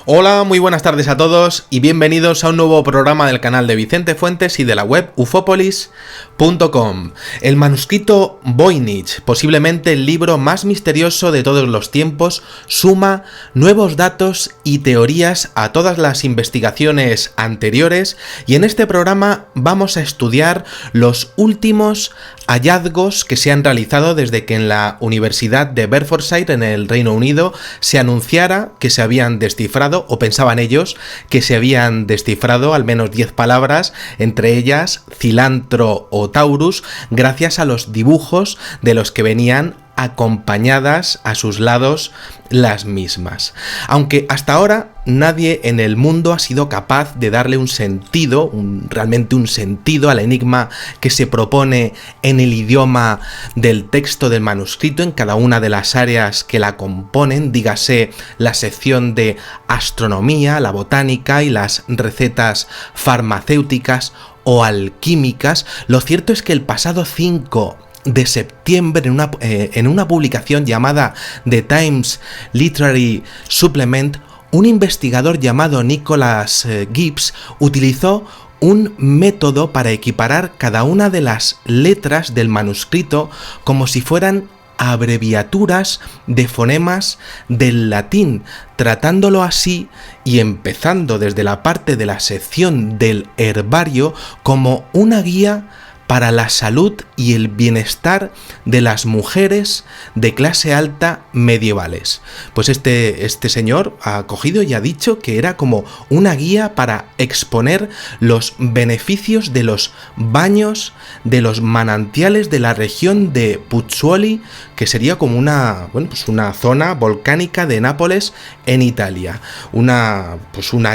Hola, muy buenas tardes a todos y bienvenidos a un nuevo programa del canal de Vicente Fuentes y de la web ufopolis.com. El manuscrito Voynich, posiblemente el libro más misterioso de todos los tiempos, suma nuevos datos y teorías a todas las investigaciones anteriores y en este programa vamos a estudiar los últimos hallazgos que se han realizado desde que en la Universidad de Bedfordshire en el Reino Unido se anunciara que se habían descifrado, o pensaban ellos que se habían descifrado al menos 10 palabras, entre ellas cilantro o taurus, gracias a los dibujos de los que venían acompañadas a sus lados las mismas. Aunque hasta ahora nadie en el mundo ha sido capaz de darle un sentido, realmente un sentido al enigma que se propone en el idioma del texto del manuscrito en cada una de las áreas que la componen, dígase la sección de astronomía, la botánica y las recetas farmacéuticas o alquímicas. Lo cierto es que el pasado 5 de septiembre en una publicación llamada The Times Literary Supplement, un investigador llamado Nicholas Gibbs utilizó un método para equiparar cada una de las letras del manuscrito como si fueran abreviaturas de fonemas del latín, tratándolo así y empezando desde la parte de la sección del herbario como una guía para la salud y el bienestar de las mujeres de clase alta medievales. Pues este señor ha cogido y ha dicho que era como una guía para exponer los beneficios de los baños de los manantiales de la región de Pozzuoli, que sería como una zona volcánica de Nápoles en Italia. Una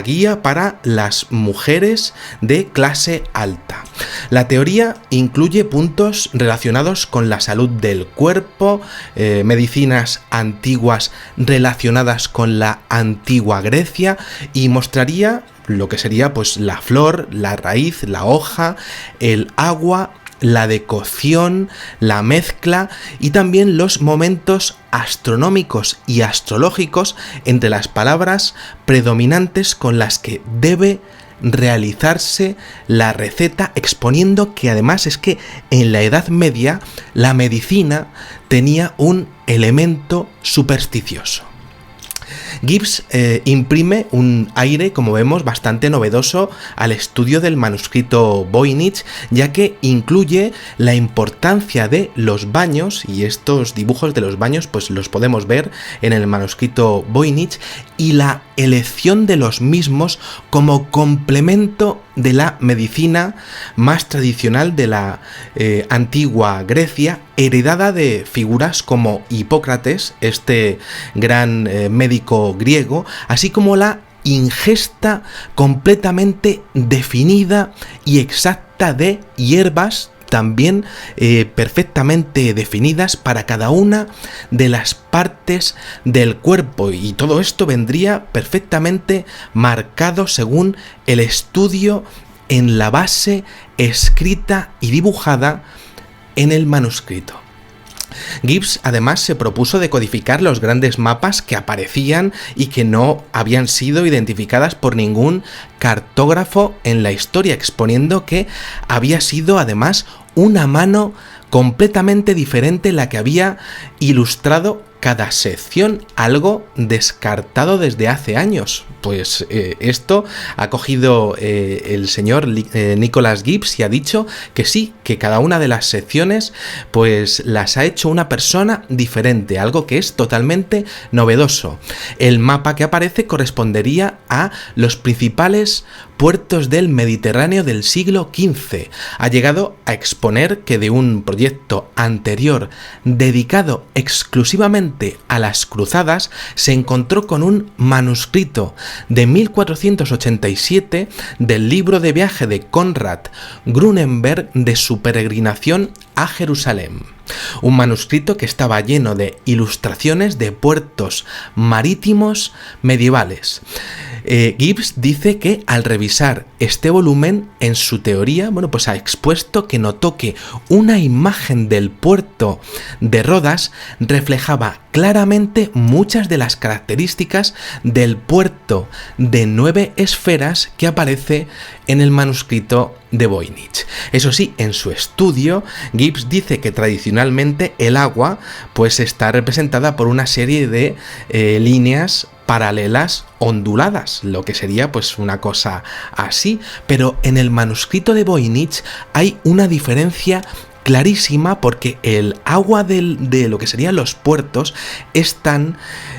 guía para las mujeres de clase alta. La teoría incluye puntos relacionados con la salud del cuerpo, medicinas antiguas relacionadas con la antigua Grecia y mostraría lo que sería pues la flor, la raíz, la hoja, el agua, la decocción, la mezcla y también los momentos astronómicos y astrológicos entre las palabras predominantes con las que debe realizarse la receta, exponiendo que además es que en la Edad Media la medicina tenía un elemento supersticioso. Gibbs imprime un aire, como vemos, bastante novedoso al estudio del manuscrito Voynich, ya que incluye la importancia de los baños, y estos dibujos de los baños pues los podemos ver en el manuscrito Voynich, y la elección de los mismos como complemento de la medicina más tradicional de la antigua Grecia, heredada de figuras como Hipócrates, este gran médico griego, así como la ingesta completamente definida y exacta de hierbas, también perfectamente definidas para cada una de las partes del cuerpo, y todo esto vendría perfectamente marcado según el estudio en la base escrita y dibujada en el manuscrito. Gibbs además se propuso decodificar los grandes mapas que aparecían y que no habían sido identificadas por ningún cartógrafo en la historia, exponiendo que había sido además una mano completamente diferente la que había ilustrado cada sección, algo descartado desde hace años. Pues esto ha cogido el señor Nicholas Gibbs y ha dicho que sí, que cada una de las secciones pues las ha hecho una persona diferente, algo que es totalmente novedoso. El mapa que aparece correspondería a los principales puertos del Mediterráneo del siglo XV. Ha llegado a exponer que de un proyecto anterior dedicado exclusivamente a las cruzadas se encontró con un manuscrito de 1487 del libro de viaje de Conrad Grunenberg de su peregrinación a Jerusalén. Un manuscrito que estaba lleno de ilustraciones de puertos marítimos medievales. Gibbs dice que al revisar este volumen en su teoría, pues ha expuesto que notó que una imagen del puerto de Rodas reflejaba claramente muchas de las características del puerto de 9 esferas que aparece en el manuscrito de Voynich. Eso sí, en su estudio, Gibbs dice que tradicionalmente el agua pues está representada por una serie de líneas paralelas onduladas, lo que sería pues una cosa así, pero en el manuscrito de Voynich hay una diferencia clarísima porque el agua de lo que serían los puertos están,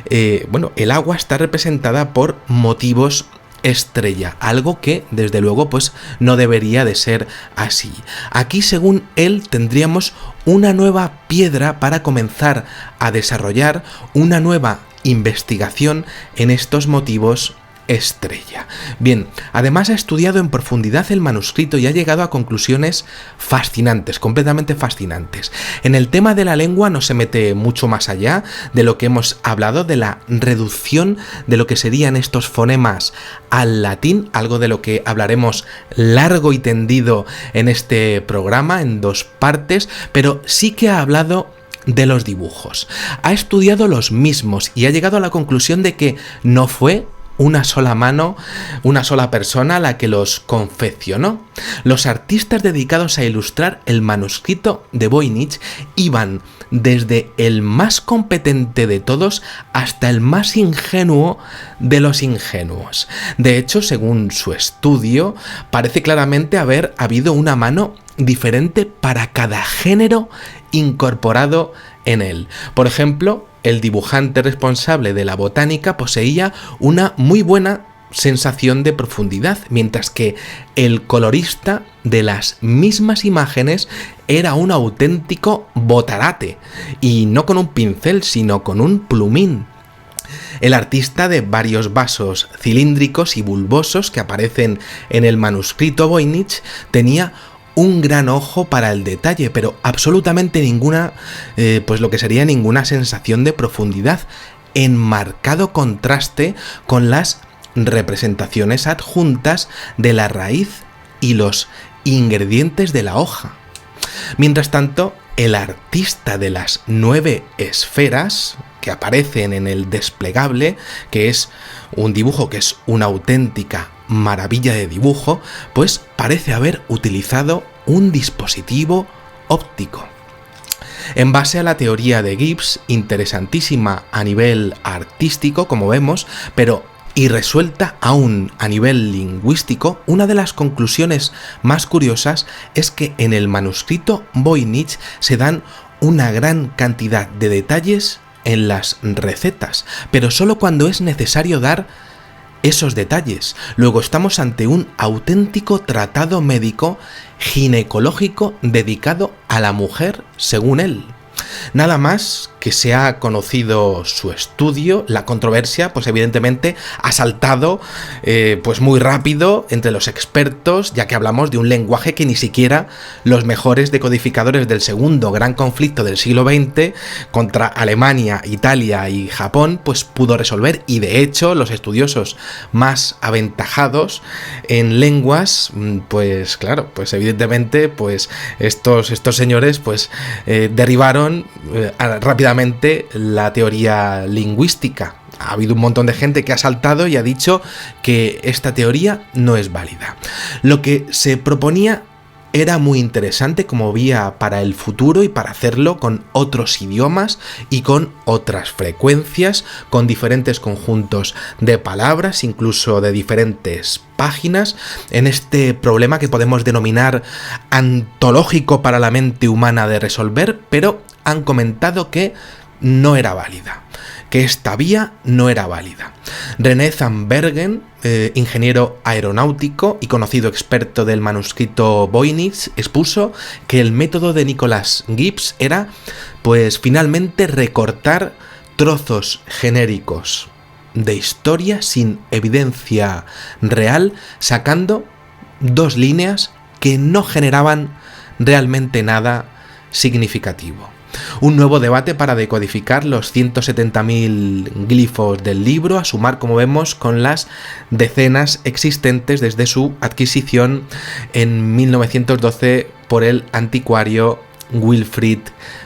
el agua está representada por motivos estrella, algo que desde luego pues no debería de ser así. Aquí, según él, tendríamos una nueva piedra para comenzar a desarrollar una nueva investigación en estos motivos estrella. Bien, además ha estudiado en profundidad el manuscrito y ha llegado a conclusiones fascinantes, completamente fascinantes. En el tema de la lengua no se mete mucho más allá de lo que hemos hablado, de la reducción de lo que serían estos fonemas al latín, algo de lo que hablaremos largo y tendido en este programa, en 2 partes, pero sí que ha hablado de los dibujos. Ha estudiado los mismos y ha llegado a la conclusión de que no fue una sola mano, una sola persona la que los confeccionó. Los artistas dedicados a ilustrar el manuscrito de Voynich iban desde el más competente de todos hasta el más ingenuo de los ingenuos. De hecho, según su estudio, parece claramente haber habido una mano diferente para cada género incorporado en él. Por ejemplo, el dibujante responsable de la botánica poseía una muy buena sensación de profundidad, mientras que el colorista de las mismas imágenes era un auténtico botarate, y no con un pincel, sino con un plumín. El artista de varios vasos cilíndricos y bulbosos que aparecen en el manuscrito Voynich tenía un gran ojo para el detalle, pero absolutamente ninguna, lo que sería ninguna sensación de profundidad, en marcado contraste con las representaciones adjuntas de la raíz y los ingredientes de la hoja. Mientras tanto, el artista de las 9 esferas, que aparecen en el desplegable, que es un dibujo que es una auténtica maravilla de dibujo, pues parece haber utilizado un dispositivo óptico. En base a la teoría de Gibbs, interesantísima a nivel artístico, como vemos, pero irresuelta aún a nivel lingüístico, una de las conclusiones más curiosas es que en el manuscrito Voynich se dan una gran cantidad de detalles en las recetas, pero solo cuando es necesario dar esos detalles. Luego estamos ante un auténtico tratado médico ginecológico dedicado a la mujer, según él. Nada más que se ha conocido su estudio, la controversia, pues evidentemente ha saltado pues muy rápido entre los expertos, ya que hablamos de un lenguaje que ni siquiera los mejores decodificadores del segundo gran conflicto del siglo XX contra Alemania, Italia y Japón, pues pudo resolver, y de hecho los estudiosos más aventajados en lenguas, pues claro, pues evidentemente pues estos señores pues derribaron rápidamente la teoría lingüística. Ha habido un montón de gente que ha saltado y ha dicho que esta teoría no es válida. Lo que se proponía era muy interesante como vía para el futuro y para hacerlo con otros idiomas y con otras frecuencias, con diferentes conjuntos de palabras, incluso de diferentes páginas, en este problema que podemos denominar antológico para la mente humana de resolver, pero han comentado que no era válida, que esta vía no era válida. René Zandbergen, ingeniero aeronáutico y conocido experto del manuscrito Voynich, expuso que el método de Nicholas Gibbs era, pues finalmente, recortar trozos genéricos de historia sin evidencia real, sacando 2 líneas que no generaban realmente nada significativo. Un nuevo debate para decodificar los 170.000 glifos del libro, a sumar, como vemos, con las decenas existentes desde su adquisición en 1912 por el anticuario Wilfrid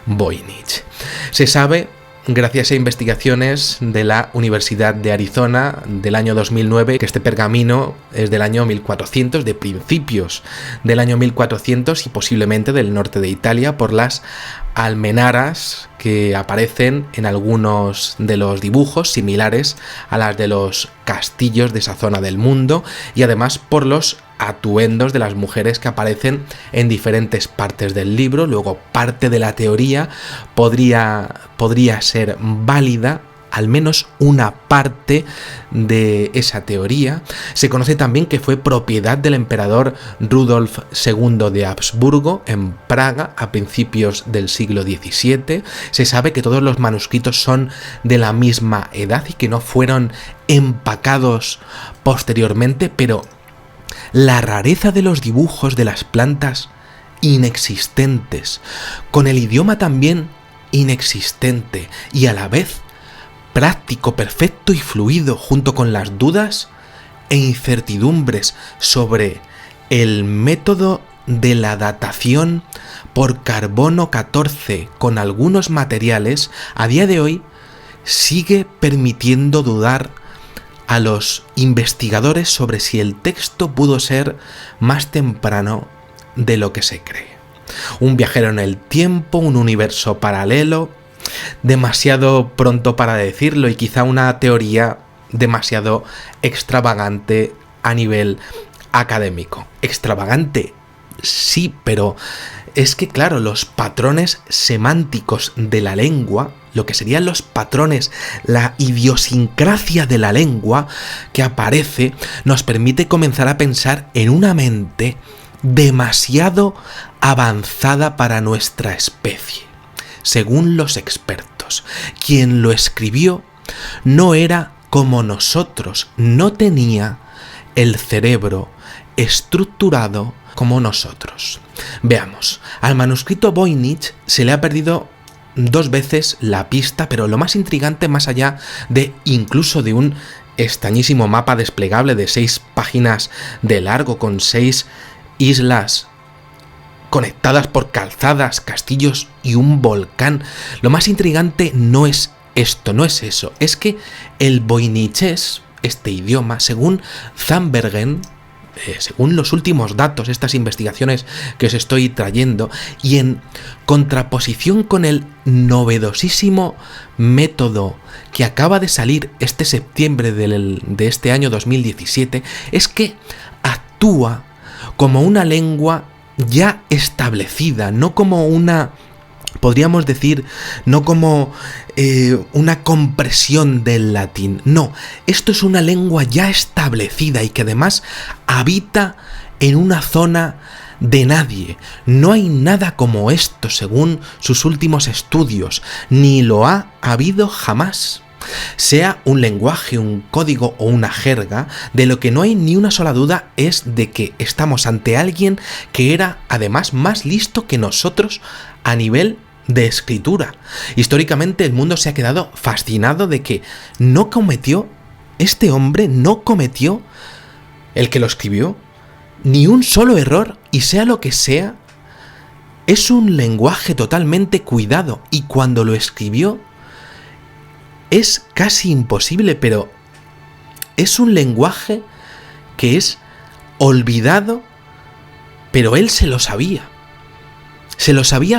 Voynich. Se sabe gracias a investigaciones de la Universidad de Arizona del año 2009, que este pergamino es del año 1400, de principios del año 1400 y posiblemente del norte de Italia, por las almenaras que aparecen en algunos de los dibujos similares a las de los castillos de esa zona del mundo, y además por los atuendos de las mujeres que aparecen en diferentes partes del libro. Luego, parte de la teoría podría ser válida, al menos una parte de esa teoría. Se conoce también que fue propiedad del emperador Rudolf II de Habsburgo en Praga a principios del siglo XVII. Se sabe que todos los manuscritos son de la misma edad y que no fueron empacados posteriormente, pero la rareza de los dibujos de las plantas inexistentes, con el idioma también inexistente y a la vez práctico, perfecto y fluido, junto con las dudas e incertidumbres sobre el método de la datación por carbono 14 con algunos materiales, a día de hoy sigue permitiendo dudar a los investigadores sobre si el texto pudo ser más temprano de lo que se cree. Un viajero en el tiempo, un universo paralelo, demasiado pronto para decirlo, y quizá una teoría demasiado extravagante a nivel académico. Extravagante, sí, pero es que claro, los patrones semánticos de la lengua, lo que serían los patrones, la idiosincrasia de la lengua que aparece, nos permite comenzar a pensar en una mente demasiado avanzada para nuestra especie. Según los expertos, quien lo escribió no era como nosotros, no tenía el cerebro estructurado como nosotros. Veamos, al manuscrito Voynich se le ha perdido 2 veces la pista, pero lo más intrigante, más allá de incluso de un extrañísimo mapa desplegable de 6 páginas de largo con 6 islas conectadas por calzadas, castillos y un volcán. Lo más intrigante no es esto, no es eso, es que el voynichés, este idioma, según Zambergen, según los últimos datos, estas investigaciones que os estoy trayendo, y en contraposición con el novedosísimo método que acaba de salir este septiembre de este año 2017, es que actúa como una lengua ya establecida, no como una, podríamos decir, no como una compresión del latín. No, esto es una lengua ya establecida y que además habita en una zona de nadie. No hay nada como esto según sus últimos estudios, ni lo ha habido jamás. Sea un lenguaje, un código o una jerga, de lo que no hay ni una sola duda es de que estamos ante alguien que era además más listo que nosotros a nivel de escritura. Históricamente el mundo se ha quedado fascinado de que este hombre no cometió, el que lo escribió, ni un solo error, y sea lo que sea, es un lenguaje totalmente cuidado, y cuando lo escribió es casi imposible, pero es un lenguaje que es olvidado, pero él se lo sabía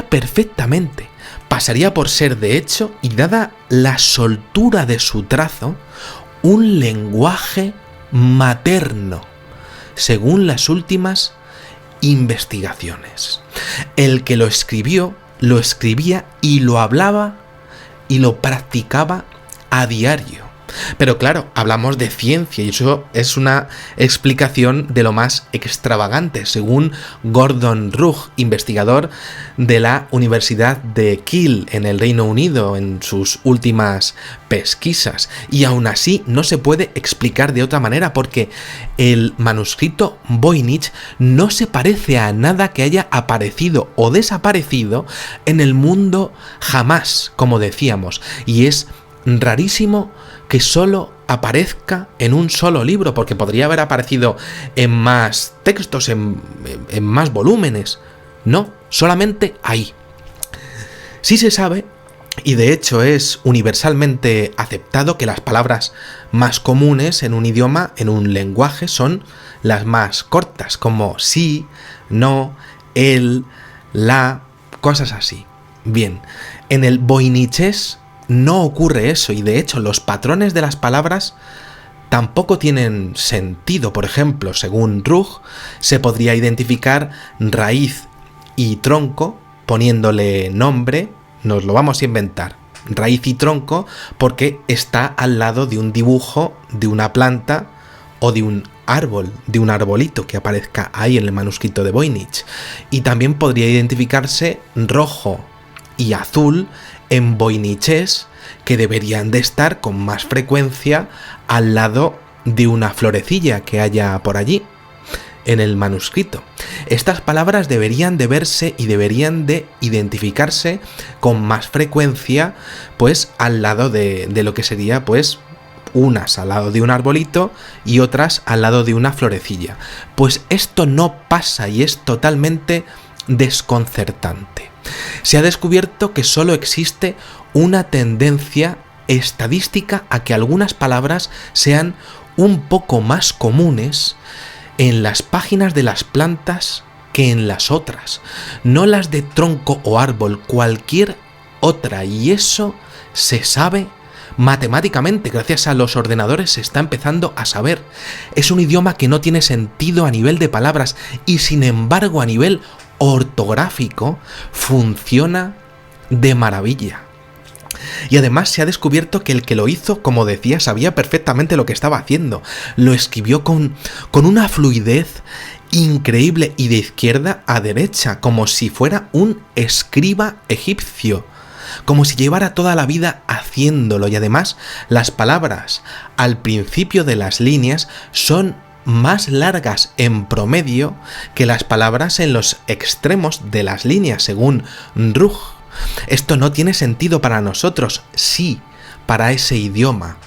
perfectamente. Pasaría por ser, de hecho, y dada la soltura de su trazo, un lenguaje materno, según las últimas investigaciones. El que lo escribió, lo escribía y lo hablaba y lo practicaba a diario. Pero claro, hablamos de ciencia y eso es una explicación de lo más extravagante, según Gordon Rugg, investigador de la Universidad de Kiel en el Reino Unido en sus últimas pesquisas. Y aún así no se puede explicar de otra manera, porque el manuscrito Voynich no se parece a nada que haya aparecido o desaparecido en el mundo jamás, como decíamos, y es rarísimo que solo aparezca en un solo libro, porque podría haber aparecido en más textos, en más volúmenes. No, solamente ahí. Sí se sabe Y de hecho es universalmente aceptado que las palabras más comunes en un idioma, en un lenguaje, son las más cortas, como sí, no, el, la, cosas así. Bien, en el voiniches no ocurre eso, y de hecho los patrones de las palabras tampoco tienen sentido. Por ejemplo, según Rugg, se podría identificar raíz y tronco poniéndole nombre. Nos lo vamos a inventar, raíz y tronco, porque está al lado de un dibujo de una planta o de un árbol, de un arbolito que aparezca ahí en el manuscrito de Voynich. Y también podría identificarse rojo y azul en voiniches, que deberían de estar con más frecuencia al lado de una florecilla que haya por allí en el manuscrito. Estas palabras deberían de verse y deberían de identificarse con más frecuencia, pues al lado de lo que sería, pues, unas al lado de un arbolito y otras al lado de una florecilla. Pues esto no pasa y es totalmente desconcertante. Se ha descubierto que solo existe una tendencia estadística a que algunas palabras sean un poco más comunes en las páginas de las plantas que en las otras, no las de tronco o árbol, cualquier otra, y eso se sabe matemáticamente, gracias a los ordenadores se está empezando a saber. Es un idioma que no tiene sentido a nivel de palabras y sin embargo a nivel ortográfico funciona de maravilla. Y además se ha descubierto que el que lo hizo, como decía, sabía perfectamente lo que estaba haciendo. Lo escribió con una fluidez increíble y de izquierda a derecha, como si fuera un escriba egipcio, como si llevara toda la vida haciéndolo. Y además las palabras al principio de las líneas son más largas en promedio que las palabras en los extremos de las líneas, según Rugg. Esto no tiene sentido para nosotros, sí, para ese idioma.